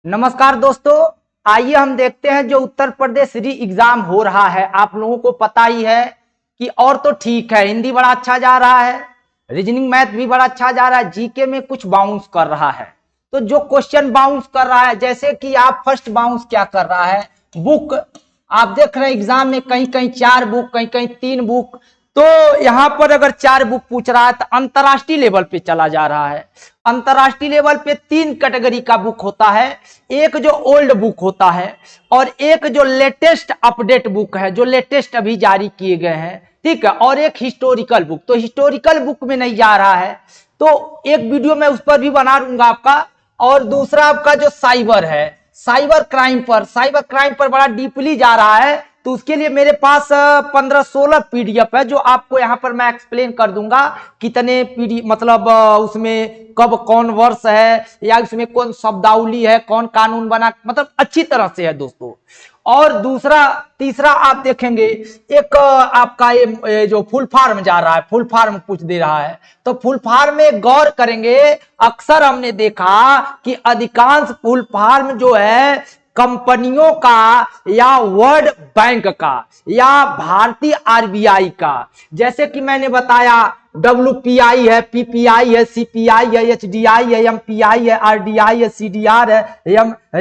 नमस्कार दोस्तों, आइए हम देखते हैं जो उत्तर प्रदेश री एग्जाम हो रहा है। आप लोगों को पता ही है कि और तो ठीक है, हिंदी बड़ा अच्छा जा रहा है, रीजनिंग मैथ भी बड़ा अच्छा जा रहा है, जीके में कुछ बाउंस कर रहा है। तो जो क्वेश्चन बाउंस कर रहा है, जैसे कि आप फर्स्ट बाउंस क्या कर रहा है, बुक आप देख रहे हैं एग्जाम में कहीं कहीं 4 बुक, कहीं कहीं 3 बुक। तो यहां पर अगर 4 बुक पूछ रहा है तो अंतरराष्ट्रीय लेवल पे चला जा रहा है। अंतरराष्ट्रीय लेवल पे 3 कैटेगरी का बुक होता है, एक जो ओल्ड बुक होता है और एक जो लेटेस्ट अपडेट बुक है, जो लेटेस्ट अभी जारी किए गए हैं, ठीक है, और एक हिस्टोरिकल बुक। तो हिस्टोरिकल बुक में नहीं जा रहा है, तो एक वीडियो मैं उस पर भी बना दूंगा आपका। और दूसरा आपका जो साइबर है, साइबर क्राइम पर बड़ा डीपली जा रहा है, तो उसके लिए मेरे पास 15-16 पीडीएफ है, जो आपको यहां पर मैं एक्सप्लेन कर दूंगा कितने पीडी मतलब उसमें कब कौन वर्ष है, या उसमें कौन शब्दावली है, कौन कानून बना, मतलब अच्छी तरह से है दोस्तों। और दूसरा तीसरा आप देखेंगे, एक आपका ये जो फुल फॉर्म जा रहा है, फुल फॉर्म पूछ दे रहा है, तो फुल फॉर्म में गौर करेंगे। अक्सर हमने देखा कि अधिकांश फुल फॉर्म जो है कंपनियों का या वर्ल्ड बैंक का या भारतीय आरबीआई का, जैसे कि मैंने बताया WPI है, PPI है, CPI है, HDI है, MPI है, RDI है, CDR है,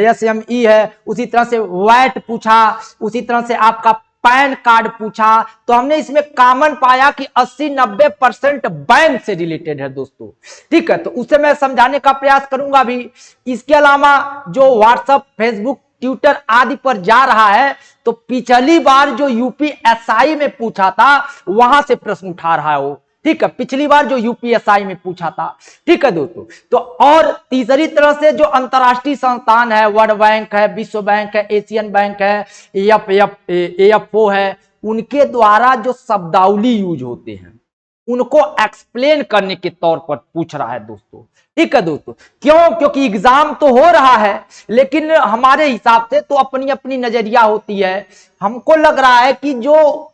SME है। उसी तरह से वैट पूछा, उसी तरह से आपका पैन कार्ड पूछा। तो हमने इसमें कॉमन पाया कि 80-90% बैंक से रिलेटेड है दोस्तों, ठीक है। तो उसे मैं समझाने का प्रयास करूंगा भी। इसके अलावा जो व्हाट्सएप, फेसबुक, ट्विटर आदि पर जा रहा है, तो पिछली बार जो यूपीएसआई में पूछा था वहां से प्रश्न उठा रहा है वो, ठीक है, पिछली बार जो यूपीएसआई में पूछा था, ठीक है दोस्तों। तो और तीसरी तरह से जो अंतरराष्ट्रीय संस्थान है, वर्ल्ड बैंक है, विश्व बैंक है, एशियन बैंक है, एएफओ है, उनके द्वारा जो शब्दावली यूज होते हैं उनको एक्सप्लेन करने के तौर पर पूछ रहा है दोस्तों, ठीक है दोस्तों। क्यों? क्योंकि एग्जाम तो हो रहा है, लेकिन हमारे हिसाब से तो अपनी अपनी नजरिया होती है। हमको लग रहा है कि जो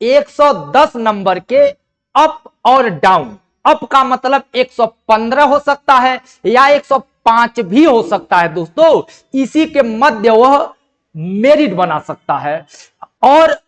110 नंबर के अप और डाउन, अप का मतलब 115 हो सकता है या 105 भी हो सकता है दोस्तों, इसी के मध्य वह मेरिट बना सकता है। और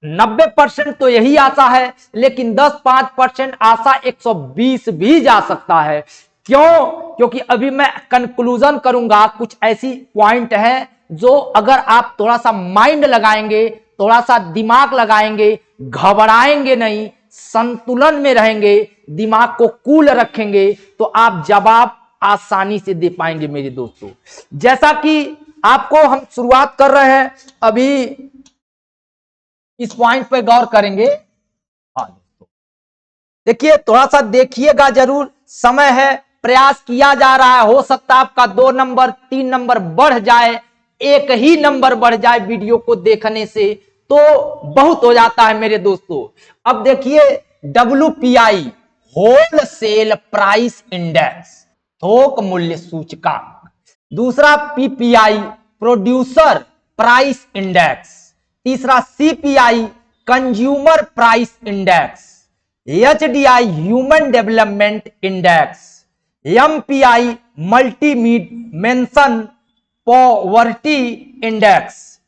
90% तो यही आशा है, लेकिन 10-5% आशा 120 भी जा सकता है। क्यों? क्योंकि अभी मैं कंक्लूजन करूंगा, कुछ ऐसी पॉइंट है जो अगर आप थोड़ा सा माइंड लगाएंगे, थोड़ा सा दिमाग लगाएंगे, घबराएंगे नहीं, संतुलन में रहेंगे, दिमाग को कूल रखेंगे, तो आप जवाब आसानी से दे पाएंगे मेरे दोस्तों। जैसा कि आपको हम शुरुआत कर रहे हैं, अभी इस पॉइंट पे गौर करेंगे। हाँ दोस्तों, देखिए थोड़ा सा देखिएगा जरूर, समय है, प्रयास किया जा रहा है। हो सकता है आपका 2 नंबर 3 नंबर बढ़ जाए, एक ही नंबर बढ़ जाए वीडियो को देखने से, तो बहुत हो जाता है मेरे दोस्तों। अब देखिए WPI होलसेल प्राइस इंडेक्स, थोक मूल्य सूचकांक। दूसरा PPI प्रोड्यूसर प्राइस इंडेक्स। तीसरा CPI consumer price index. HDI human development index. MPI multi mention poverty index.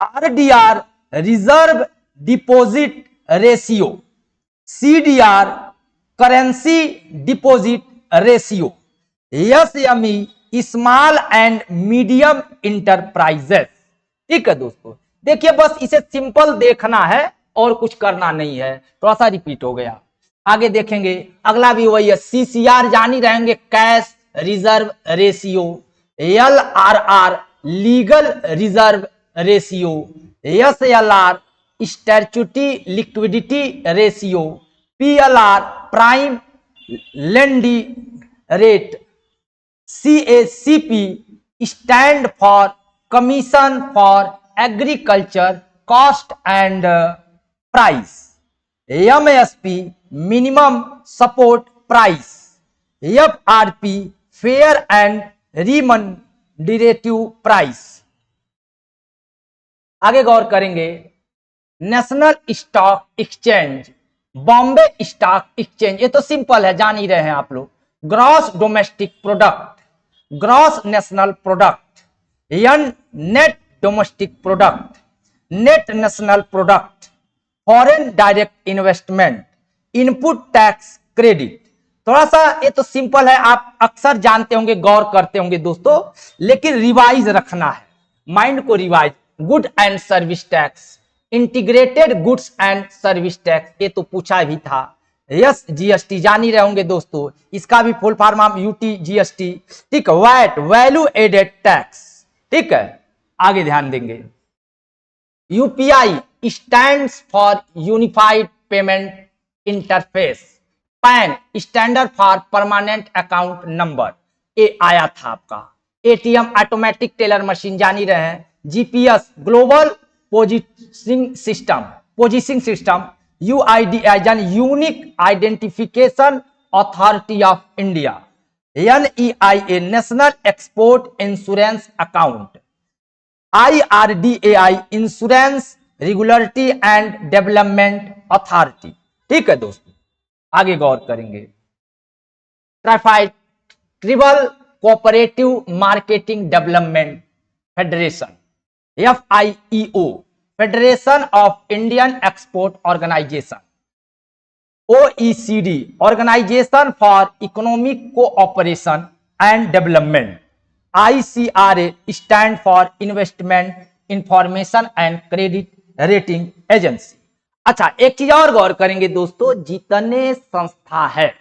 RDR reserve deposit ratio. CDR currency deposit ratio. SME small and medium enterprises, ठीक है दोस्तों। देखिए बस इसे सिंपल देखना है और कुछ करना नहीं है, थोड़ा सा रिपीट हो गया। आगे देखेंगे, अगला भी वही है, CCR जान ही रहेंगे, cash reserve ratio. LRR legal reserve ratio. SLR statutory liquidity ratio. PLR prime lending rate. CACP stand for commission for agriculture cost and price. MSP minimum support price. FRP fair and remunerative price. आगे गौर करेंगे, national stock exchange, Bombay stock exchange, ये तो simple है, जान ही रहे हैं आप लोग। Gross domestic product, gross national product, and net domestic product, net national product, foreign direct investment, input tax credit. थोड़ा सा ये तो सिंपल है, आप अक्सर जानते होंगे, गौर करते होंगे दोस्तों, लेकिन रिवाइज रखना है, माइंड को revise. Good and service tax, integrated goods and service tax, ये तो पूछा भी था। यस जीएसटी जान ही रहे होंगे दोस्तों, इसका भी फुल फॉर्म हम यूटी जीएसटी, ठीक है। वैट, वैल्यू एडेड टैक्स, ठीक है, आगे ध्यान देंगे। UPI stands for unified payment interface, pan standard for permanent account number, ये आया था आपका। एटीएम ऑटोमेटिक टेलर मशीन जान ही रहे हैं। GPS global positioning system, UIDAI यानी unique identification authority of India, NEIA national export insurance account, IRDAI insurance regulatory and development authority, ठीक है दोस्तों, आगे गौर करेंगे। Tribal cooperative marketing development federation, FIEO, federation of Indian export organisation, OECD, organisation for economic cooperation and development, ICRA stand for investment information and credit rating agency. अच्छा, एक चीज और गौर करेंगे दोस्तों, जितने संस्था है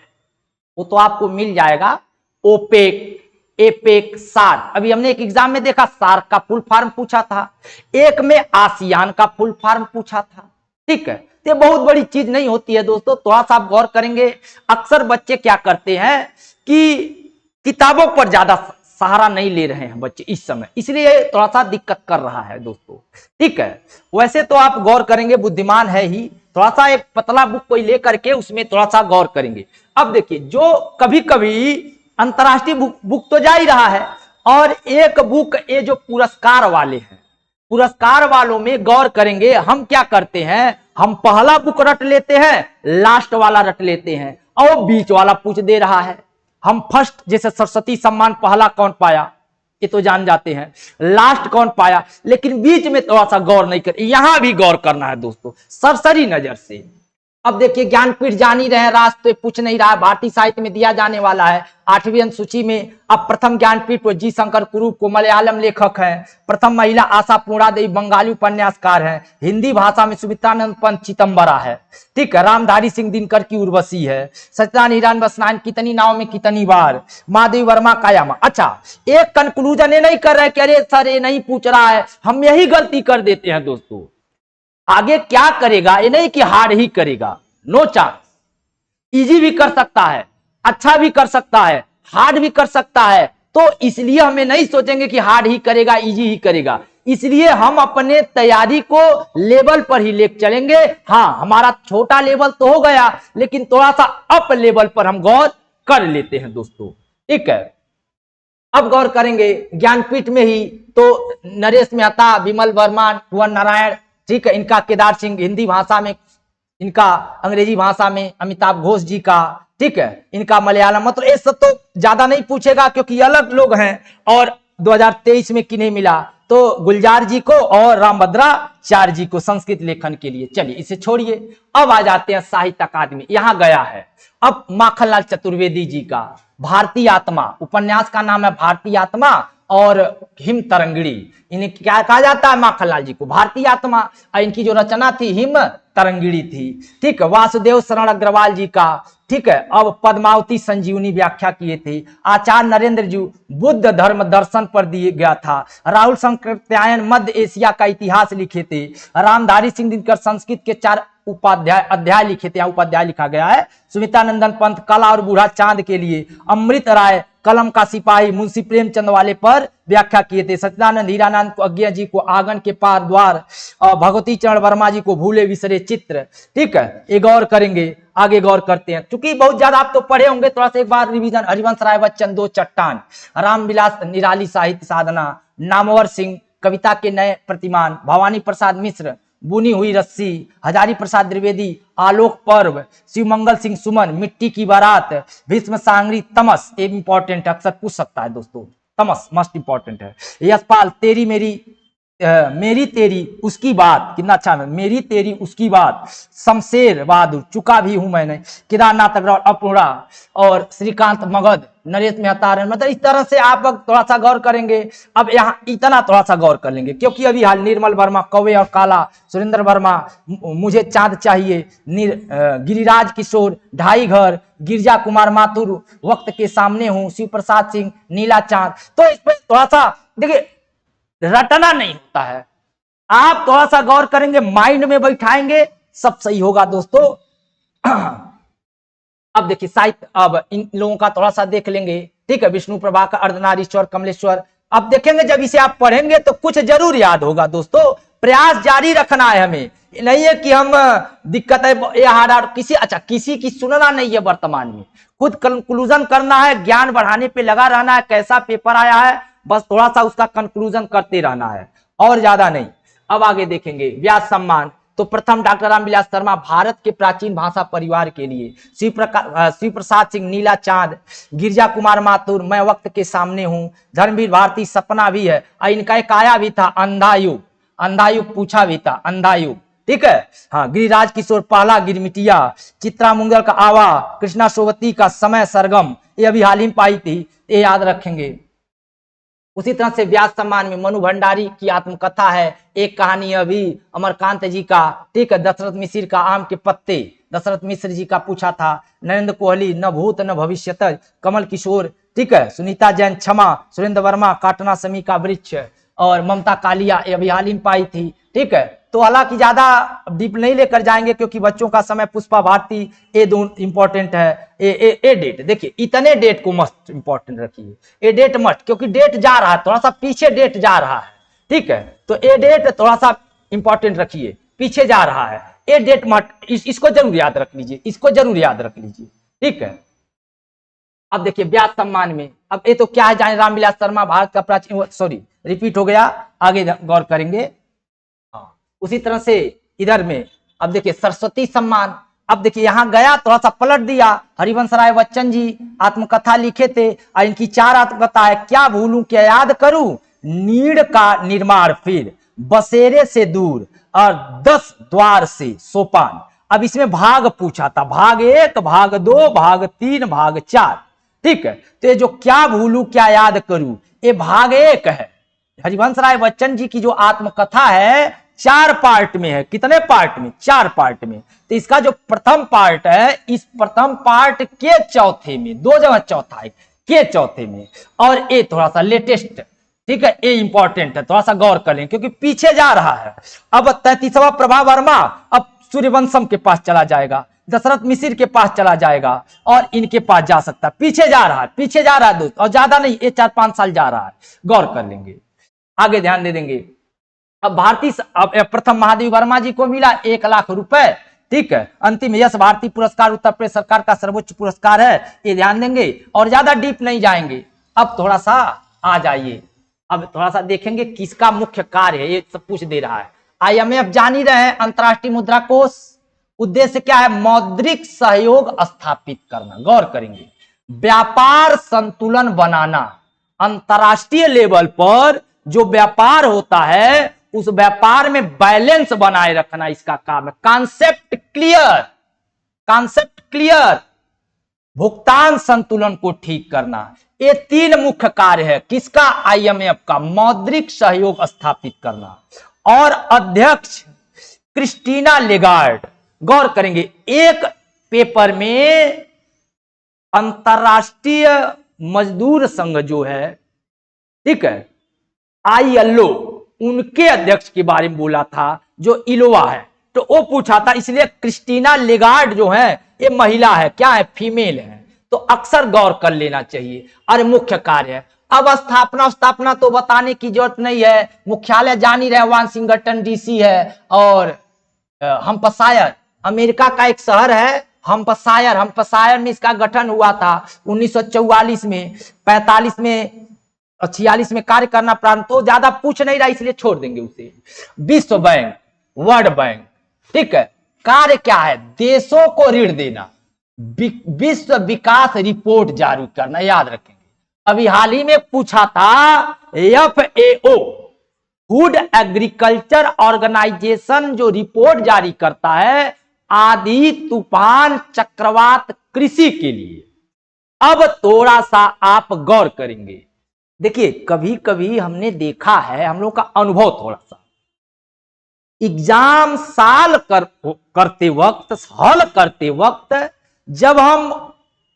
वो तो आपको मिल जाएगा, ओपेक, एपेक, सार्क। अभी हमने एक एग्जाम में देखा सार्क का फुल फॉर्म पूछा था, एक में आसियान का फुल फॉर्म पूछा था, ठीक है। ये बहुत बड़ी चीज नहीं होती है दोस्तों, थोड़ा सा आप गौर करेंगे। अक्सर बच्चे क्या करते हैं कि किताबों पर ज्यादा सहारा नहीं ले रहे हैं बच्चे इस समय, इसलिए थोड़ा सा दिक्कत कर रहा है दोस्तों, ठीक है। वैसे तो आप गौर करेंगे, बुद्धिमान है ही, थोड़ा सा एक पतला बुक कोई लेकर के उसमें थोड़ा सा गौर करेंगे। अब देखिए, जो कभी कभी अंतरराष्ट्रीय बुक तो जा ही रहा है, और एक बुक ये जो पुरस्कार वाले हैं, पुरस्कार वालों में गौर करेंगे, हम क्या करते हैं, हम पहला बुक रट लेते हैं, लास्ट वाला रट लेते हैं, और बीच वाला पूछ दे रहा है। हम फर्स्ट, जैसे सरस्वती सम्मान पहला कौन पाया, ये तो जान जाते हैं, लास्ट कौन पाया, लेकिन बीच में थोड़ा सा गौर नहीं कर, यहां भी गौर करना है दोस्तों, सरसरी नजर से। अब देखिए, ज्ञानपीठ जान ही रहे, राज तो पूछ नहीं रहा है, भारतीय साहित्य में दिया जाने वाला है 8वीं अनुसूची में। अब प्रथम ज्ञानपीठ को जी शंकर कुरूप को मलयालम लेखक हैं, प्रथम महिला आशा पूर्णा देवी बंगाली उपन्यासकार हैं, हिंदी भाषा में सुमित्रानंद पंत चिदम्बरा है, ठीक है, रामधारी सिंह दिनकर की उर्वशी है, सत्यनारायण हीरान बसनान कितनी नाव में कितनी बार, महादेवी वर्मा कायामा। अच्छा, एक कंक्लूजन ये नहीं कर रहे कि अरे सर ये नहीं पूछ रहा है, हम यही गलती कर देते हैं दोस्तों। आगे क्या करेगा, ये नहीं कि हार्ड ही करेगा, नो चांस। इजी भी कर सकता है, अच्छा भी कर सकता है, हार्ड भी कर सकता है, तो इसलिए हमें नहीं सोचेंगे कि हार्ड ही करेगा, इजी ही करेगा, इसलिए हम अपने तैयारी को लेवल पर ही ले चलेंगे। हाँ, हमारा छोटा लेवल तो हो गया, लेकिन थोड़ा सा अप लेवल पर हम गौर कर लेते हैं दोस्तों, ठीक है। अब गौर करेंगे ज्ञानपीठ में ही तो नरेश मेहता, विमल वर्मा, भुवन नारायण, ठीक है, इनका केदार सिंह हिंदी भाषा में, इनका अंग्रेजी भाषा में अमिताभ घोष जी का, ठीक है, इनका मलयालम, मतलब ये सब तो ज्यादा नहीं पूछेगा क्योंकि अलग लोग हैं। और 2023 में किन्हें मिला, तो गुलजार जी को और रामभद्राचार्य जी को संस्कृत लेखन के लिए। चलिए इसे छोड़िए, अब आ जाते हैं साहित्य अकादमी, यहां गया है। अब माखनलाल चतुर्वेदी जी का भारतीय आत्मा, उपन्यास का नाम है भारतीय आत्मा, और हिम तरंगिणी, इन्हें क्या कहा जाता है, माखनलाल जी को भारतीय आत्मा, और इनकी जो रचना थी हिम तरंगिणी थी, ठीक है। वासुदेव शरण अग्रवाल जी का, ठीक है, अब पद्मावती संजीवनी व्याख्या किए थे। आचार्य नरेंद्र जी बुद्ध धर्म दर्शन पर दिए गया था। राहुल शंकरत्यायन मध्य एशिया का इतिहास लिखे थे। रामधारी सिंह दिनकर संस्कृत के 4 अध्याय लिखे थे, उपाध्याय लिखा गया है। सुमित्रानंदन पंत कला और बूढ़ा चांद के लिए। अमृत राय कलम का सिपाही मुंशी प्रेमचंद वाले पर व्याख्या किए थे। सच्चिदानंद हीरानंद को अज्ञा जी को आंगन के पार द्वार, और भगवती चरण वर्मा जी को भूले विसरे चित्र, ठीक है। ये गौर करेंगे, आगे गौर करते हैं, क्योंकि बहुत ज्यादा आप तो पढ़े होंगे, थोड़ा सा एक बार रिवीजन। हरिवंश राय बच्चन 2 चट्टान, रामविलास निराली साहित्य साधना, नामवर सिंह कविता के नए प्रतिमान, भवानी प्रसाद मिश्र बुनी हुई रस्सी, हजारी प्रसाद द्विवेदी, आलोक पर्व, शिवमंगल सिंह सुमन, मिट्टी की बारात, भीष्म सांगरी, तमस, ये इंपॉर्टेंट है, अक्सर पूछ सकता है दोस्तों, तमस मस्ट इंपॉर्टेंट है। यशपाल, तेरी मेरी मेरी तेरी उसकी बात, कितना अच्छा है, मेरी तेरी उसकी बात, शमशेर बहादुर, चुका भी हूं मैंने, केदारनाथ अग्रवाल, अपूर्णा, और श्रीकांत मगध, नरेश मेहता, मतलब इस तरह से आप थोड़ा सा गौर करेंगे। अब यहाँ इतना थोड़ा सा गौर कर लेंगे, क्योंकि अभी हाल निर्मल वर्मा, कौवे और काला, सुरेंद्र वर्मा, मुझे चांद चाहिए, गिरिराज किशोर, ढाई घर, गिरजा कुमार माथुर, वक्त के सामने हूं, शिव प्रसाद सिंह, नीला चांद। तो इस पर थोड़ा सा देखिए, रटना नहीं होता है, आप थोड़ा सा गौर करेंगे, माइंड में बैठाएंगे, सब सही होगा दोस्तों। अब देखिए साहित्य, अब इन लोगों का थोड़ा सा देख लेंगे, ठीक है, विष्णु प्रभाकर, अर्धनारीश्वर, कमलेश्वर। अब देखेंगे जब इसे आप पढ़ेंगे तो कुछ जरूर याद होगा दोस्तों, प्रयास जारी रखना है हमें, नहीं है कि हम दिक्कत है ये हारा किसी, अच्छा किसी की सुनना नहीं है, वर्तमान में खुद कंक्लूजन करना है, ज्ञान बढ़ाने पे लगा रहना है, कैसा पेपर आया है बस थोड़ा सा उसका कंक्लूजन करते रहना है, और ज्यादा नहीं। अब आगे देखेंगे, व्यास सम्मान, तो प्रथम डॉक्टर रामविलास शर्मा, भारत के प्राचीन भाषा परिवार के लिए, शिव प्रसाद सिंह, नीला चांद, गिरजा कुमार माथुर, मैं वक्त के सामने हूं, धर्मवीर भारती, सपना भी है, और इनका एक आया भी था, अंधायुग, अंधायुग पूछा भी था, अंधायुग, ठीक है। हाँ, गिरिराज किशोर, पहला गिरमिटिया, चित्रा मुंगल का आवा, कृष्णा सोवती का समय सरगम, ये अभी हाल ही में पाई थी, ये याद रखेंगे। उसी तरह से व्यास सम्मान में मनु भंडारी की आत्मकथा है, एक कहानी अभी अमरकांत जी का, ठीक है, दशरथ मिश्र का आम के पत्ते, दशरथ मिश्र जी का पूछा था, नरेंद्र कोहली, न भूत न भविष्यत, कमल किशोर, ठीक है, सुनीता जैन, क्षमा, सुरेंद्र वर्मा, काटना समी का वृक्ष, और ममता कालिया, ये अभी हाल ही में पाई थी, ठीक है। तो हालांकि ज्यादा डीप नहीं लेकर जाएंगे क्योंकि बच्चों का समय, पुष्पा भारती, ये दो इंपॉर्टेंट है। ए डेट देखिए, इतने डेट को मस्त इंपॉर्टेंट रखिए, ए डेट मस्ट, क्योंकि डेट जा रहा है, थोड़ा सा पीछे डेट जा रहा है, ठीक है, तो ए डेट थोड़ा सा इंपॉर्टेंट रखिए, पीछे जा रहा है, ए डेट मस्ट, इसको जरूर याद रख लीजिए, इसको जरूर याद रख लीजिए, ठीक है। अब देखिए व्यास सम्मान में, अब ये तो क्या है जाने, रामविलास शर्मा, भारत का प्राचीन, सॉरी रिपीट हो गया, आगे गौर करेंगे। उसी तरह से इधर में अब देखिए सरस्वती सम्मान, अब देखिए यहां गया थोड़ा सा पलट दिया, हरिवंश राय बच्चन जी आत्मकथा लिखे थे, और इनकी 4 आत्मकथा है, क्या भूलूं क्या याद करूं, नीड़ का निर्माण, फिर बसेरे से दूर, और 10 द्वार से सोपान। अब इसमें भाग पूछा था, भाग 1, भाग 2, भाग 3, भाग 4, ठीक है। तो ये जो क्या भूलूं क्या याद करूं, ये भाग 1 है, हरिवंश राय बच्चन जी की जो आत्मकथा है 4 पार्ट में है, कितने पार्ट में, 4 पार्ट में। तो इसका जो प्रथम पार्ट है, इस प्रथम पार्ट के चौथे में, 2 जगह चौथा है, के चौथे में, और ये थोड़ा सा लेटेस्ट, ठीक है, ये इंपॉर्टेंट है, थोड़ा सा गौर कर लें क्योंकि पीछे जा रहा है। अब 33वां प्रभा वर्मा, अब सूर्यवंशम के पास चला जाएगा, दशरथ मिश्र के पास चला जाएगा, और इनके पास जा सकता है, पीछे जा रहा है, पीछे जा रहा है दोस्त, और ज्यादा नहीं, ये 4-5 साल जा रहा है, गौर कर लेंगे, आगे ध्यान दे देंगे। अब भारतीय, अब प्रथम महादेव वर्मा जी को मिला 1 लाख रुपए, ठीक है, अंतिम यश भारती पुरस्कार उत्तर प्रदेश सरकार का सर्वोच्च पुरस्कार है, ये ध्यान देंगे, और ज्यादा डीप नहीं जाएंगे। अब थोड़ा सा आ जाइए, अब थोड़ा सा देखेंगे किसका मुख्य कार्य है, ये सब पूछ दे रहा है। IMF जान ही रहे हैं, अंतरराष्ट्रीय मुद्रा कोष, उद्देश्य क्या है, मौद्रिक सहयोग स्थापित करना, गौर करेंगे, व्यापार संतुलन बनाना, अंतरराष्ट्रीय लेवल पर जो व्यापार होता है उस व्यापार में बैलेंस बनाए रखना इसका काम है। कॉन्सेप्ट क्लियर, कॉन्सेप्ट क्लियर, भुगतान संतुलन को ठीक करना, ये 3 मुख्य कार्य है किसका, IMF का, मौद्रिक सहयोग स्थापित करना। और अध्यक्ष क्रिस्टीना लेगार्ड, गौर करेंगे, एक पेपर में अंतरराष्ट्रीय मजदूर संघ जो है, ठीक है, ILO, उनके अध्यक्ष के बारे में बोला था जो इलोवा है, तो वो पूछा था, इसलिए क्रिस्टीना लेगार्ड जो है ये महिला है, क्या है, फीमेल है, तो अक्सर गौर कर लेना चाहिए। और मुख्य कार्य है, अब स्थापना तो बताने की जरूरत नहीं है, मुख्यालय जान ही रहे, वाशिंगटन DC है, और हम्पशायर अमेरिका का एक शहर है, हम्पशायर में इसका गठन हुआ था 1944 में, 45 में 46 में कार्य करना प्रारंभ, तो ज्यादा पूछ नहीं रहा इसलिए छोड़ देंगे उसे। विश्व बैंक, वर्ल्ड बैंक। ठीक है, कार्य क्या है? देशों को ऋण देना, विश्व विकास रिपोर्ट जारी करना, याद रखेंगे। अभी हाल ही में पूछा था, FAO फूड एग्रीकल्चर ऑर्गेनाइजेशन जो रिपोर्ट जारी करता है आंधी तूफान चक्रवात कृषि के लिए। अब थोड़ा सा आप गौर करेंगे, देखिए कभी कभी हमने देखा है, हम लोग का अनुभव थोड़ा सा, एग्जाम करते वक्त, हल करते वक्त जब हम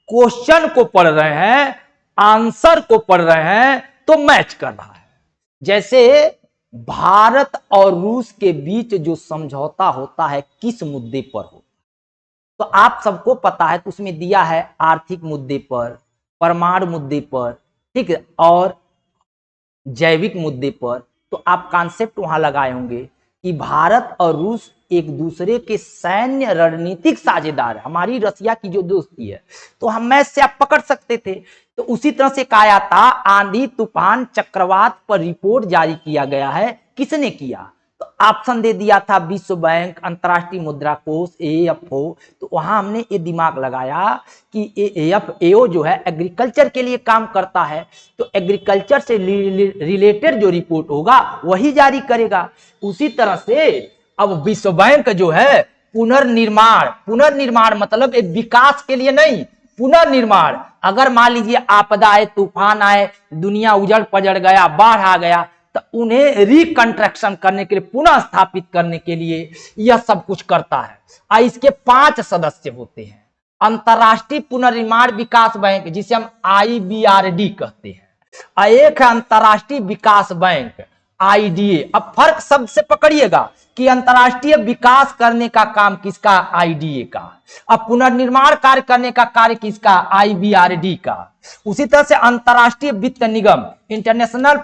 क्वेश्चन को पढ़ रहे हैं, आंसर को पढ़ रहे हैं, तो मैच कर रहा है। जैसे भारत और रूस के बीच जो समझौता होता है किस मुद्दे पर हो, तो आप सबको पता है, तो उसमें दिया है आर्थिक मुद्दे पर, परमाणु मुद्दे पर, ठीक है, और जैविक मुद्दे पर। तो आप कॉन्सेप्ट वहां लगाए होंगे कि भारत और रूस एक दूसरे के सैन्य रणनीतिक साझेदार है। हमारी रसिया की जो दोस्ती है, तो हम मैच से आप पकड़ सकते थे। तो उसी तरह से कहा था आंधी तूफान चक्रवात पर रिपोर्ट जारी किया गया है, किसने किया? तो ऑप्शन दे दिया था विश्व बैंक, अंतर्राष्ट्रीय मुद्रा कोष, AFO। तो वहां हमने ये दिमाग लगाया कि AFAO जो है एग्रीकल्चर के लिए काम करता है, तो एग्रीकल्चर से रिलेटेड जो रिपोर्ट होगा वही जारी करेगा। उसी तरह से अब विश्व बैंक जो है पुनर्निर्माण मतलब एक विकास के लिए नहीं, पुनर्निर्माण। अगर मान लीजिए आपदा आए, तूफान आए, दुनिया उजड़ पजड़ गया, बाढ़ आ गया, तो उन्हें रिकंस्ट्रक्शन करने के लिए, पुनः स्थापित करने के लिए यह सब कुछ करता है। इसके 5 सदस्य होते हैं। अंतरराष्ट्रीय पुनर्निर्माण विकास बैंक जिसे हम IBRD कहते हैं, एक है अंतरराष्ट्रीय विकास बैंक IDA। अब फर्क सबसे पकड़िएगा कि अंतरराष्ट्रीय विकास करने का काम किसका? IDA का। अब पुनर्निर्माण कार्य करने का कार्य किसका? IBRD का। उसी तरह से अंतरराष्ट्रीय वित्त निगम, इंटरनेशनल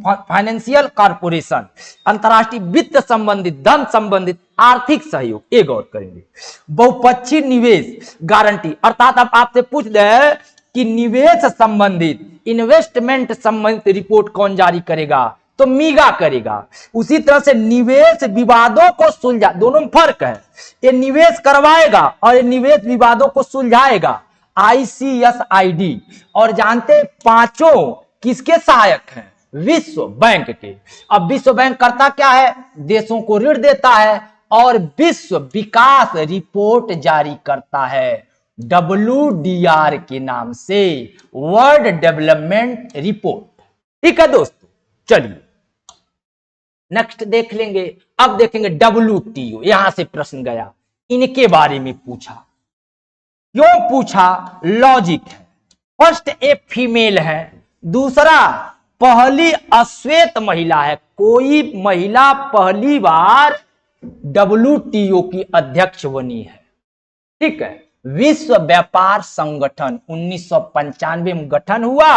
फाइनेंशियल कॉर्पोरेशन, अंतरराष्ट्रीय वित्त संबंधित, धन संबंधित आर्थिक सहयोग, ये गौर करेंगे। बहुपक्षीय निवेश गारंटी, अर्थात अब आपसे पूछ दे कि निवेश संबंधित, इन्वेस्टमेंट संबंधित रिपोर्ट कौन जारी करेगा? तो मीगा करेगा। उसी तरह से निवेश विवादों को सुलझा, दोनों में फर्क है, ये निवेश करवाएगा और ये निवेश विवादों को सुलझाएगा, ICSID। और जानते पांचों किसके सहायक हैं? विश्व बैंक के। अब विश्व बैंक करता क्या है? देशों को ऋण देता है और विश्व विकास रिपोर्ट जारी करता है, WDR के नाम से, वर्ल्ड डेवलपमेंट रिपोर्ट। ठीक है दोस्तों, चलिए नेक्स्ट देख लेंगे। अब देखेंगे WTO, यहां से प्रश्न गया, इनके बारे में पूछा। क्यों पूछा? लॉजिक है। फर्स्ट ए फीमेल है, दूसरा पहली अश्वेत महिला है, कोई महिला पहली बार WTO की अध्यक्ष बनी है। ठीक है, विश्व व्यापार संगठन 1995 में गठन हुआ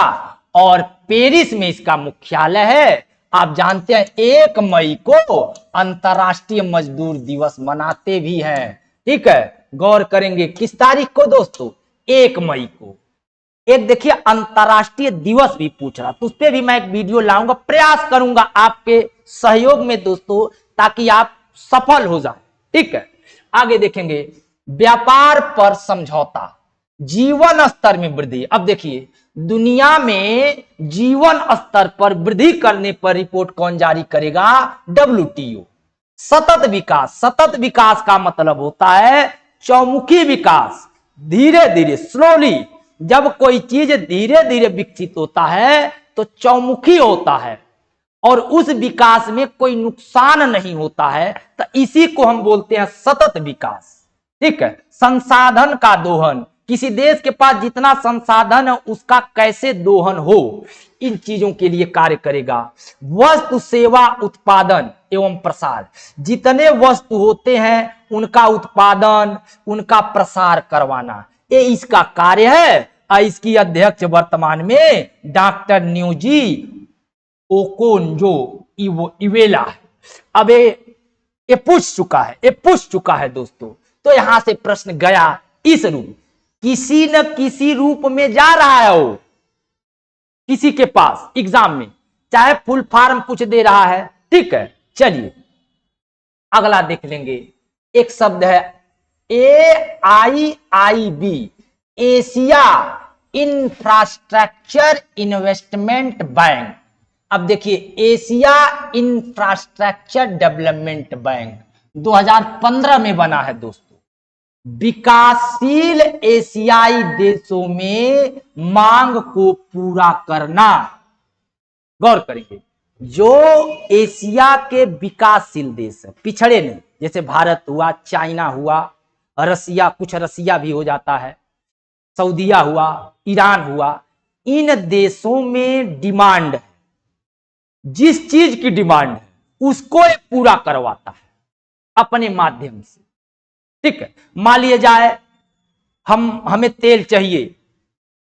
और पेरिस में इसका मुख्यालय है। आप जानते हैं 1 मई को अंतरराष्ट्रीय मजदूर दिवस मनाते भी हैं। ठीक है, गौर करेंगे किस तारीख को दोस्तों? 1 मई को। एक देखिए अंतरराष्ट्रीय दिवस भी पूछ रहा, तो उस पर भी मैं एक वीडियो लाऊंगा, प्रयास करूंगा आपके सहयोग में दोस्तों, ताकि आप सफल हो जाए। ठीक है, आगे देखेंगे व्यापार पर समझौता, जीवन स्तर में वृद्धि। अब देखिए दुनिया में जीवन स्तर पर वृद्धि करने पर रिपोर्ट कौन जारी करेगा? WTO। सतत विकास, सतत विकास का मतलब होता है चौमुखी विकास, धीरे धीरे, स्लोली। जब कोई चीज धीरे धीरे विकसित होता है तो चौमुखी होता है और उस विकास में कोई नुकसान नहीं होता है, तो इसी को हम बोलते हैं सतत विकास। ठीक है, संसाधन का दोहन, किसी देश के पास जितना संसाधन है उसका कैसे दोहन हो, इन चीजों के लिए कार्य करेगा। वस्तु सेवा उत्पादन एवं प्रसार, जितने वस्तु होते हैं उनका उत्पादन, उनका प्रसार करवाना, ये इसका कार्य है। इसकी अध्यक्ष वर्तमान में डॉक्टर न्यूजी ओकोंजो इवेला है। अब ये पूछ चुका है दोस्तों। तो यहां से प्रश्न गया इस रूप, किसी न किसी रूप में जा रहा है वो किसी के पास एग्जाम में, चाहे फुल फॉर्म पूछ दे रहा है। ठीक है, चलिए अगला देख लेंगे, एक शब्द है AIIB, Asia infrastructure investment bank. अब देखिए, एशिया इंफ्रास्ट्रक्चर डेवलपमेंट बैंक 2015 में बना है दोस्तों। विकासशील एशियाई देशों में मांग को पूरा करना। गौर करेंगे, जो एशिया के विकासशील देश है, पिछड़े नहीं, जैसे भारत हुआ, चाइना हुआ, रसिया, कुछ रसिया भी हो जाता है, सऊदीया हुआ, ईरान हुआ, इन देशों में डिमांड है, जिस चीज की डिमांड है उसको ये पूरा करवाता है अपने माध्यम से। ठीक है, मान लिया जाए हमें तेल चाहिए,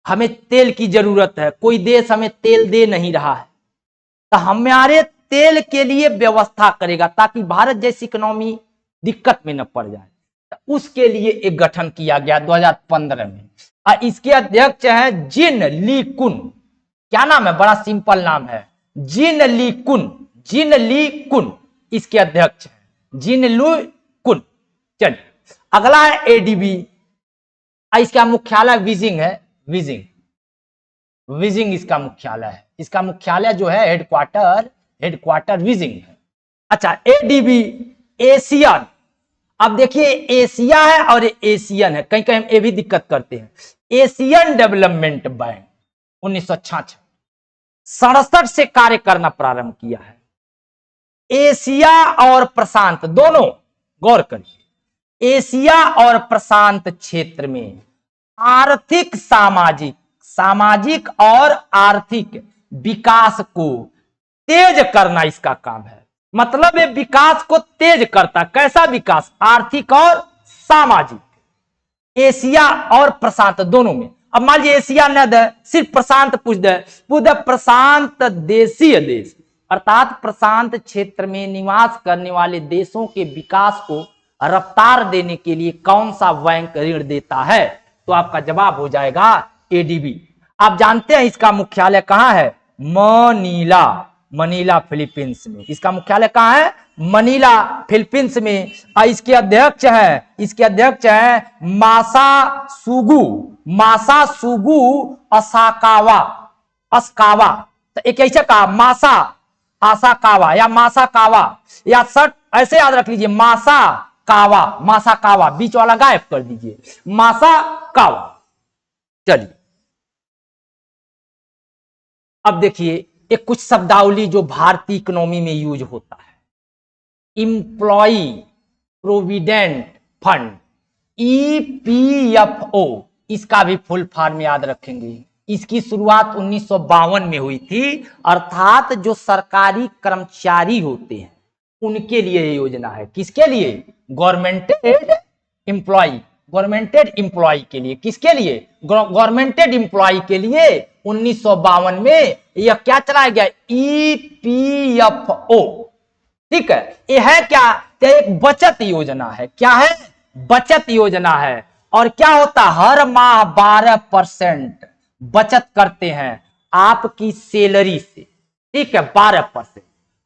हमें तेल की जरूरत है, कोई देश हमें तेल दे नहीं रहा है, तो हमारे तेल के लिए व्यवस्था करेगा ताकि भारत जैसी इकोनॉमी दिक्कत में न पड़ जाए। तो उसके लिए एक गठन किया गया 2015 में, और इसके अध्यक्ष हैं जिन ली कुन। क्या नाम है? बड़ा सिंपल नाम है, जिन ली कुन। जिन ली कुन इसके अध्यक्ष हैं, जिन ली कुन। चलिए, अगला है एडीबी, इसका मुख्यालय बीजिंग है, बीजिंग, बीजिंग इसका मुख्यालय है। इसका मुख्यालय जो है हेडक्वार्टर बीजिंग है। अच्छा, एडीबी एशियन। अब देखिए, एशिया है और एशियन है, कहीं कहीं हम ये भी दिक्कत करते हैं। एशियन डेवलपमेंट बैंक 1966 से कार्य करना प्रारंभ किया है। एशिया और प्रशांत दोनों, गौर करिए, एशिया और प्रशांत क्षेत्र में आर्थिक, सामाजिक और आर्थिक विकास को तेज करना इसका काम है। मतलब ये विकास को तेज करता। कैसा विकास? आर्थिक और सामाजिक, एशिया और प्रशांत दोनों में। अब मान लीजिए एशिया न दे, सिर्फ प्रशांत पूछ दे प्रशांत देशीय देश, अर्थात प्रशांत क्षेत्र में निवास करने वाले देशों के विकास को रफ्तार देने के लिए कौन सा बैंक ऋण देता है? तो आपका जवाब हो जाएगा एडीबी। आप जानते हैं इसका मुख्यालय कहां है? मनीला, मनीला फिलीपींस में। इसका मुख्यालय कहां है? मनीला फिलीपींस में। और इसके अध्यक्ष हैं मासासुगु अस्कावा। तो एक ऐसे कहा मासा आसाकावा या मासाकावा, या सट ऐसे याद रख लीजिए, मासाकावा, बीच वाला गायब कर दीजिए, मासाकावा। चलिए, अब देखिए एक कुछ शब्दावली जो भारतीय इकोनॉमी में यूज होता है। इंप्लॉई प्रोविडेंट फंड, EPFO, इसका भी फुल फॉर्म याद रखेंगे। इसकी शुरुआत 1952 में हुई थी, अर्थात जो सरकारी कर्मचारी होते हैं उनके लिए ये योजना है। किसके लिए? गवर्नमेंटेड एम्प्लॉय के लिए। किसके लिए? गवर्नमेंटेड एम्प्लॉय के लिए 1952 में यह क्या चलाया गया? EPFO। ठीक है, यह है क्या? एक बचत योजना है। क्या है? बचत योजना है। और क्या होता? हर माह 12% बचत करते हैं आपकी सैलरी से। ठीक है, 12%।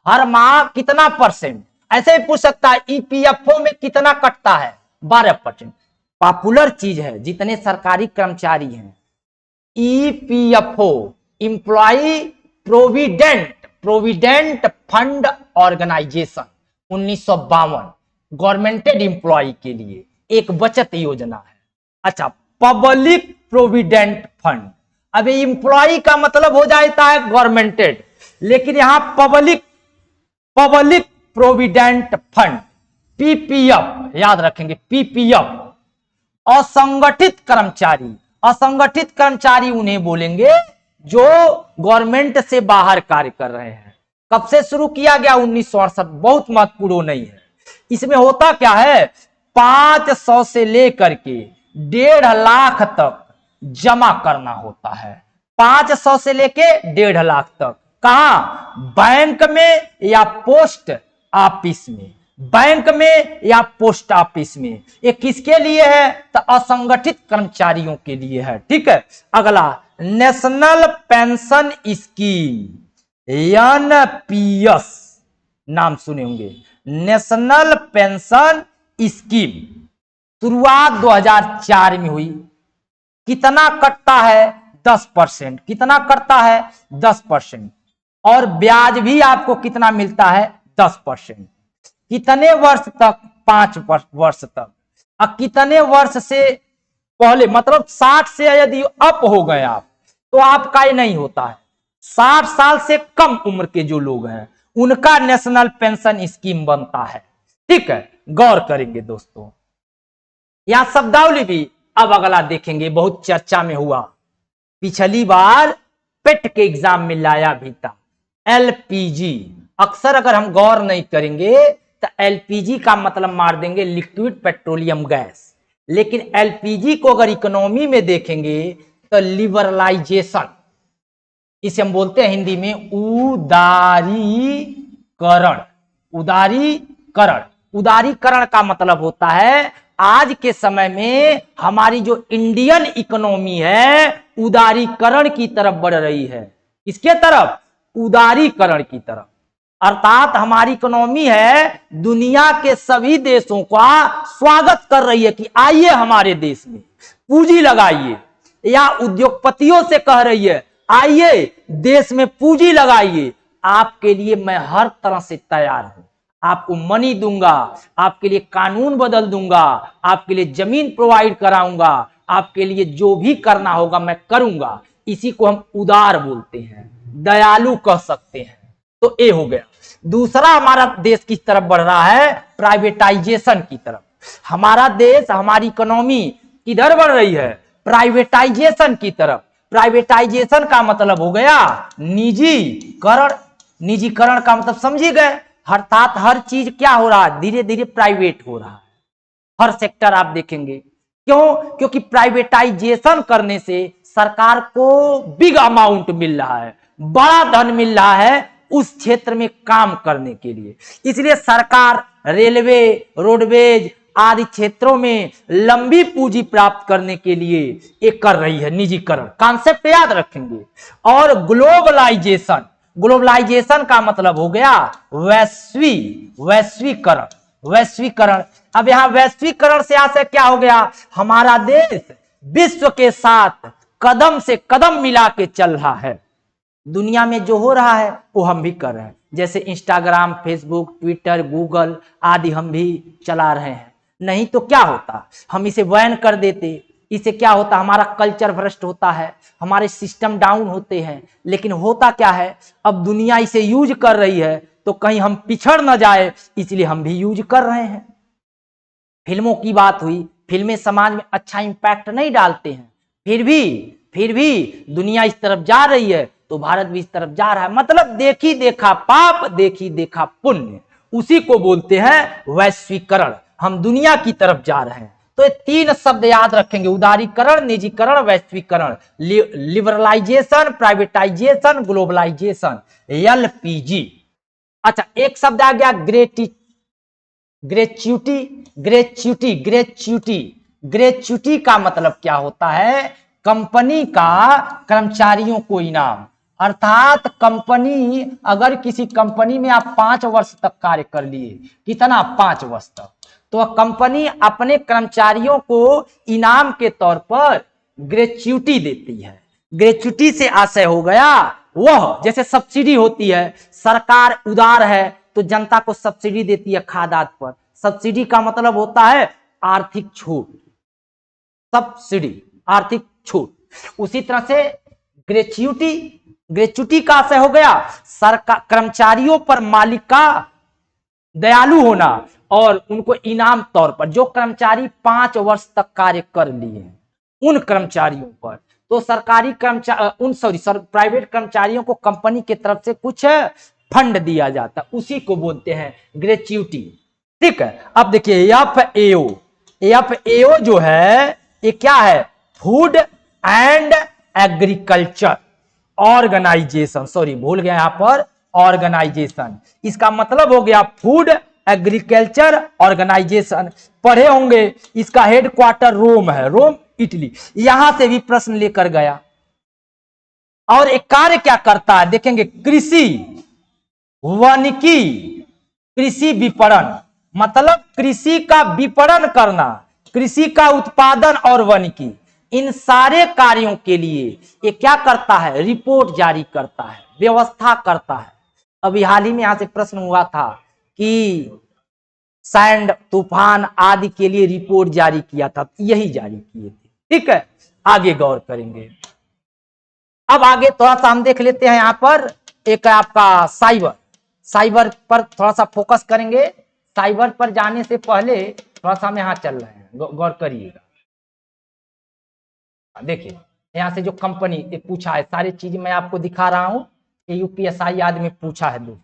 हर माह कितना परसेंट? ऐसे भी पूछ सकता है EPFO में कितना कटता है? 12%। पॉपुलर चीज है, जितने सरकारी कर्मचारी हैं, EPFO, employ provident fund organisation, 1952, गवर्नमेंटेड एम्प्लॉय के लिए एक बचत योजना है। अच्छा, पब्लिक प्रोविडेंट फंड। अब एम्प्लॉय का मतलब हो जाता है गवर्नमेंटेड, लेकिन यहां पब्लिक प्रोविडेंट फंड, PPF याद रखेंगे, PPF। असंगठित कर्मचारी उन्हें बोलेंगे जो गवर्नमेंट से बाहर कार्य कर रहे हैं। कब से शुरू किया गया? 1968। बहुत महत्वपूर्ण नहीं है। इसमें होता क्या है? 500 से लेकर के 1.5 लाख तक जमा करना होता है। 500 से लेके 1.5 लाख तक। कहां? बैंक में या पोस्ट ऑफिस में। बैंक में या पोस्ट ऑफिस में। ये किसके लिए है? तो असंगठित कर्मचारियों के लिए है। ठीक है, अगला नेशनल पेंशन स्कीम, NPS। नाम सुने होंगे, नेशनल पेंशन स्कीम शुरुआत 2004 में हुई। कितना कटता है? 10%। कितना कटता है? 10%। और ब्याज भी आपको कितना मिलता है? 10%। कितने वर्ष तक? 5 वर्ष तक। और कितने वर्ष से पहले, मतलब 60 से यदि अप हो गए आप, तो आपका ये नहीं होता है। 60 साल से कम उम्र के जो लोग हैं उनका नेशनल पेंशन स्कीम बनता है। ठीक है, गौर करेंगे दोस्तों। यहां शब्दावली भी अब अगला देखेंगे, बहुत चर्चा में हुआ, पिछली बार पेट के एग्जाम में लाया भी था, एलपीजी। अक्सर अगर हम गौर नहीं करेंगे तो एलपीजी का मतलब मार देंगे लिक्विड पेट्रोलियम गैस, लेकिन एलपीजी को अगर इकोनॉमी में देखेंगे तो लिबरलाइजेशन, इसे हम बोलते हैं हिंदी में उदारीकरण। उदारीकरण, उदारीकरण का मतलब होता है आज के समय में हमारी जो इंडियन इकोनॉमी है उदारीकरण की तरफ बढ़ रही है। किसके तरफ? उदारीकरण की तरफ। अर्थात हमारी इकोनॉमी है दुनिया के सभी देशों का स्वागत कर रही है कि आइए हमारे देश में पूंजी लगाइए, या उद्योगपतियों से कह रही है आइए देश में पूंजी लगाइए, आपके लिए मैं हर तरह से तैयार हूं, आपको मनी दूंगा, आपके लिए कानून बदल दूंगा, आपके लिए जमीन प्रोवाइड कराऊंगा, आपके लिए जो भी करना होगा मैं करूंगा। इसी को हम उदार बोलते हैं, दयालु कह सकते हैं। तो ये हो गया। दूसरा, हमारा देश किस तरफ बढ़ रहा है? प्राइवेटाइजेशन की तरफ। हमारा देश, हमारी इकोनॉमी किधर बढ़ रही है? प्राइवेटाइजेशन की तरफ। प्राइवेटाइजेशन का मतलब हो गया निजीकरण। निजीकरण का मतलब समझी गए? अर्थात हर चीज क्या हो रहा है? धीरे धीरे प्राइवेट हो रहा है। हर सेक्टर आप देखेंगे। क्यों? क्योंकि प्राइवेटाइजेशन करने से सरकार को बिग अमाउंट मिल रहा है, बड़ा धन मिल रहा है उस क्षेत्र में काम करने के लिए। इसलिए सरकार रेलवे, रोडवेज आदि क्षेत्रों में लंबी पूंजी प्राप्त करने के लिए एक कर रही है निजीकरण। कॉन्सेप्ट याद रखेंगे। और ग्लोबलाइजेशन, ग्लोबलाइजेशन का मतलब हो गया वैश्वीकरण। वैश्वीकरण, अब यहां वैश्वीकरण से आशय क्या हो गया? हमारा देश विश्व के साथ कदम से कदम मिला के चल रहा है। दुनिया में जो हो रहा है वो हम भी कर रहे हैं। जैसे इंस्टाग्राम, फेसबुक, ट्विटर, गूगल आदि हम भी चला रहे हैं। नहीं तो क्या होता? हम इसे बैन कर देते। इससे क्या होता? हमारा कल्चर भ्रष्ट होता है, हमारे सिस्टम डाउन होते हैं। लेकिन होता क्या है? अब दुनिया इसे यूज कर रही है तो कहीं हम पिछड़ न जाए, इसलिए हम भी यूज कर रहे हैं। फिल्मों की बात हुई, फिल्में समाज में अच्छा इंपैक्ट नहीं डालते हैं, फिर भी दुनिया इस तरफ जा रही है तो भारत भी इस तरफ जा रहा है। मतलब देखी देखा पाप, देखी देखा पुण्य, उसी को बोलते हैं वैश्वीकरण। हम दुनिया की तरफ जा रहे हैं। तो ये 3 शब्द याद रखेंगे, उदारीकरण, निजीकरण, वैश्वीकरण, लिबरलाइजेशन, प्राइवेटाइजेशन, ग्लोबलाइजेशन, एलपीजी। अच्छा, एक शब्द आ गया ग्रेच्युटी। ग्रेच्युटी, ग्रेच्युटी, ग्रेच्युटी का मतलब क्या होता है? कंपनी का कर्मचारियों को इनाम। अर्थात कंपनी, अगर किसी कंपनी में आप 5 वर्ष तक कार्य कर लिए, कितना? 5 वर्ष तक, तो कंपनी अपने कर्मचारियों को इनाम के तौर पर ग्रेच्युटी देती है। ग्रेच्युटी से आशय हो गया वह, जैसे सब्सिडी होती है, सरकार उदार है तो जनता को सब्सिडी देती है खाद्यान्न पर। सब्सिडी का मतलब होता है आर्थिक छूट। सब्सिडी, आर्थिक छूट। उसी तरह से ग्रेच्युटी, ग्रेच्युटी का आशय हो गया सरकार, कर्मचारियों पर मालिक का दयालु होना और उनको इनाम तौर पर, जो कर्मचारी 5 वर्ष तक कार्य कर लिए उन कर्मचारियों पर, तो सरकारी कर्मचारी प्राइवेट कर्मचारियों को कंपनी की तरफ से कुछ फंड दिया जाता, उसी को बोलते हैं ग्रेच्युटी। ठीक है। अब देखिए एफएओ, एफएओ जो है ये क्या है? Food and agriculture organization. Sorry, भूल गया यहां पर ऑर्गेनाइजेशन। इसका मतलब हो गया फूड एग्रीकल्चर ऑर्गेनाइजेशन। पढ़े होंगे, इसका हेडक्वार्टर रोम है, रोम इटली। यहां से भी प्रश्न लेकर गया। और एक कार्य क्या करता है देखेंगे, कृषि, वानिकी कृषि विपणन मतलब कृषि का विपणन करना, कृषि का उत्पादन और वानिकी, इन सारे कार्यों के लिए ये क्या करता है, रिपोर्ट जारी करता है, व्यवस्था करता है। अभी हाल ही में यहां से प्रश्न हुआ था कि सैंड, तूफान आदि के लिए रिपोर्ट जारी किया था, यही जारी किए थे। ठीक है, आगे गौर करेंगे। अब आगे थोड़ा सा हम देख लेते हैं, यहां पर एक आपका साइबर, साइबर पर थोड़ा सा फोकस करेंगे। साइबर पर जाने से पहले थोड़ा सा हम यहां चल रहे हैं, गौर करिएगा। देखिए यहां से जो कंपनी पूछा है, सारी चीज मैं आपको दिखा रहा हूं कि यूपीएसआई आदि में पूछा है दोस्तों।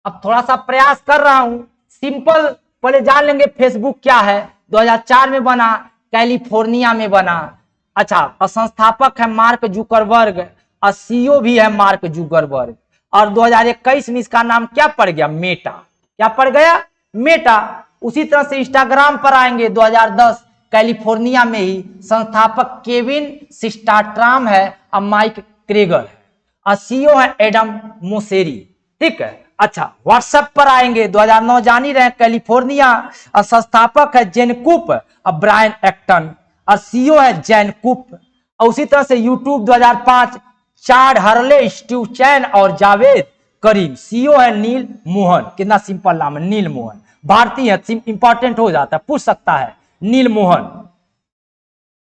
अब थोड़ा सा प्रयास कर रहा हूं, सिंपल पहले जान लेंगे फेसबुक क्या है। 2004 में बना, कैलिफोर्निया में बना। अच्छा, और संस्थापक है मार्क जुकरबर्ग और सीईओ भी है मार्क जुकरबर्ग। और 2021 में इसका नाम क्या पड़ गया, मेटा। क्या पड़ गया, मेटा। उसी तरह से इंस्टाग्राम पर आएंगे, 2010 कैलिफोर्निया में ही संस्थापक केविन सिस्टाट्राम है और माइक क्रेगर है और सीईओ है एडम मोसेरी। ठीक है। अच्छा, व्हाट्सएप पर आएंगे, 2009 जान ही रहे, कैलिफोर्निया और संस्थापक है जेनकूप और ब्रायन एक्टन और सीईओ है जेनकूप। और उसी तरह से यूट्यूब 2005 चार्ड हर्ले, स्टीव चैन और जावेद करीम, सीईओ है नील मोहन। कितना सिंपल नाम है, नील मोहन। भारतीय है, इंपॉर्टेंट हो जाता है, पूछ सकता है, नील मोहन।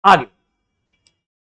आगे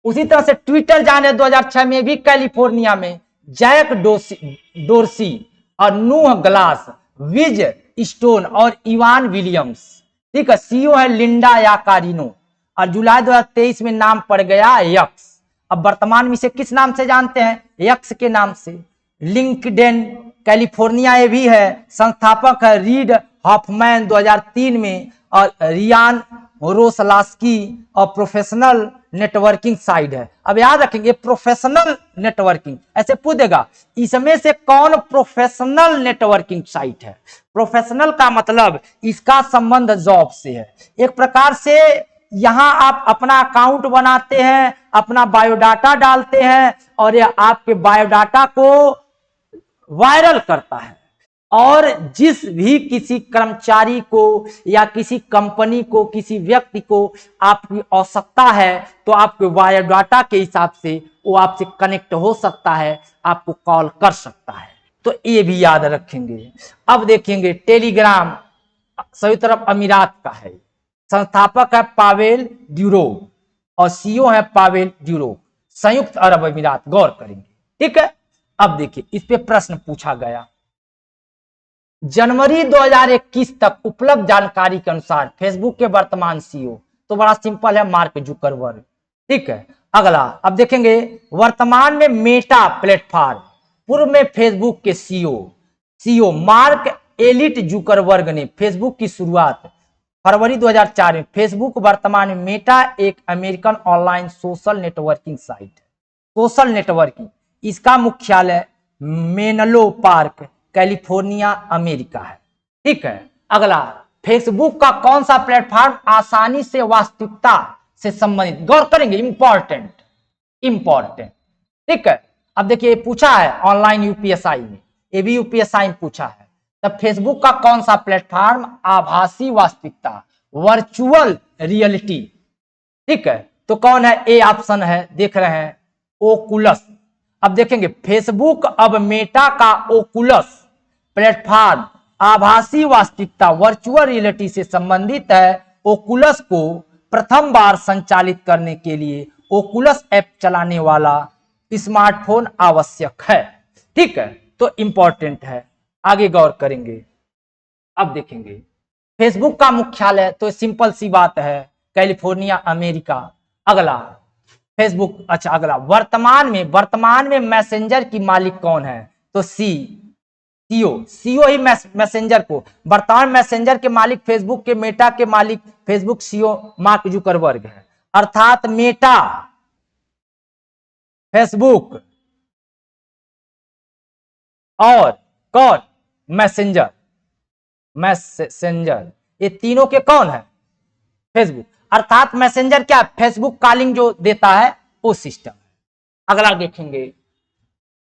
उसी तरह से ट्विटर जाने, 2006 में भी कैलिफोर्निया में जैक डोरसी और नूह ग्लास, विज स्टोन और इवान विलियम्स। ठीक है, सीईओ है लिंडा याकारिनो। और जुलाई 2023 में नाम पड़ गया यक्स। अब वर्तमान में इसे किस नाम से जानते हैं, यक्स के नाम से। लिंक्डइन कैलिफोर्निया ये भी है, संस्थापक है रीड हॉफमैन 2003 में और रियान रोसलास्की और प्रोफेशनल नेटवर्किंग साइट है। अब याद रखेंगे प्रोफेशनल नेटवर्किंग, ऐसे पूछेगा इसमें से कौन प्रोफेशनल नेटवर्किंग साइट है। प्रोफेशनल का मतलब इसका संबंध जॉब से है। एक प्रकार से यहां आप अपना अकाउंट बनाते हैं, अपना बायोडाटा डालते हैं और यह आपके बायोडाटा को वायरल करता है। और जिस भी किसी कर्मचारी को या किसी कंपनी को, किसी व्यक्ति को आपकी आवश्यकता है तो आपके बायोडाटा के हिसाब से वो आपसे कनेक्ट हो सकता है, आपको कॉल कर सकता है। तो ये भी याद रखेंगे। अब देखेंगे टेलीग्राम संयुक्त अरब अमीरात का है, संस्थापक है पावेल ड्यूरोग और सीईओ है पावेल ड्यूरोग, संयुक्त अरब अमीरात। गौर करेंगे। ठीक है, अब देखिए इस पे प्रश्न पूछा गया। जनवरी 2021 तक उपलब्ध जानकारी के अनुसार फेसबुक के वर्तमान सीईओ, तो बड़ा सिंपल है, मार्क जुकरबर्ग। ठीक है, अगला अब देखेंगे वर्तमान में मेटा प्लेटफॉर्म, पूर्व में फेसबुक के सीईओ मार्क एलिट जुकरबर्ग ने फेसबुक की शुरुआत फरवरी 2004 में। फेसबुक वर्तमान में मेटा एक American online social networking site है, सोशल नेटवर्किंग। इसका मुख्यालय मेनलो पार्क कैलिफोर्निया अमेरिका है। ठीक है, अगला फेसबुक का कौन सा प्लेटफॉर्म आसानी से वास्तविकता से संबंधित, गौर करेंगे, इंपॉर्टेंट। ठीक है, अब देखिए पूछा है ऑनलाइन यूपीएसआई में, ये भी यूपीएसआई में पूछा है। तब फेसबुक का कौन सा प्लेटफॉर्म आभासी वास्तविकता, वर्चुअल रियलिटी। ठीक है, तो कौन है, ए ऑप्शन है, देख रहे हैं, ओकुलस। अब देखेंगे फेसबुक अब मेटा का ओकुलस प्लेटफॉर्म आभासी वास्तविकता, वर्चुअल रियलिटी से संबंधित है। ओकुलस को प्रथम बार संचालित करने के लिए ओकुलस ऐप चलाने वाला स्मार्टफोन आवश्यक है। ठीक है, तो इंपॉर्टेंट है, आगे गौर करेंगे। अब देखेंगे फेसबुक का मुख्यालय, तो सिंपल सी बात है, कैलिफोर्निया अमेरिका। अगला फेसबुक, अच्छा अगला वर्तमान में मैसेंजर की मालिक कौन है, तो सीईओ ही मैसेंजर को, वर्तमान मैसेंजर के मालिक फेसबुक के, मेटा के मालिक फेसबुक सीईओ मार्क जुकरबर्ग है। अर्थात मेटा, फेसबुक और कौन, मैसेंजर, ये तीनों के कौन है, फेसबुक। अर्थात मैसेंजर क्या, फेसबुक कॉलिंग जो देता है वो सिस्टम। अगला देखेंगे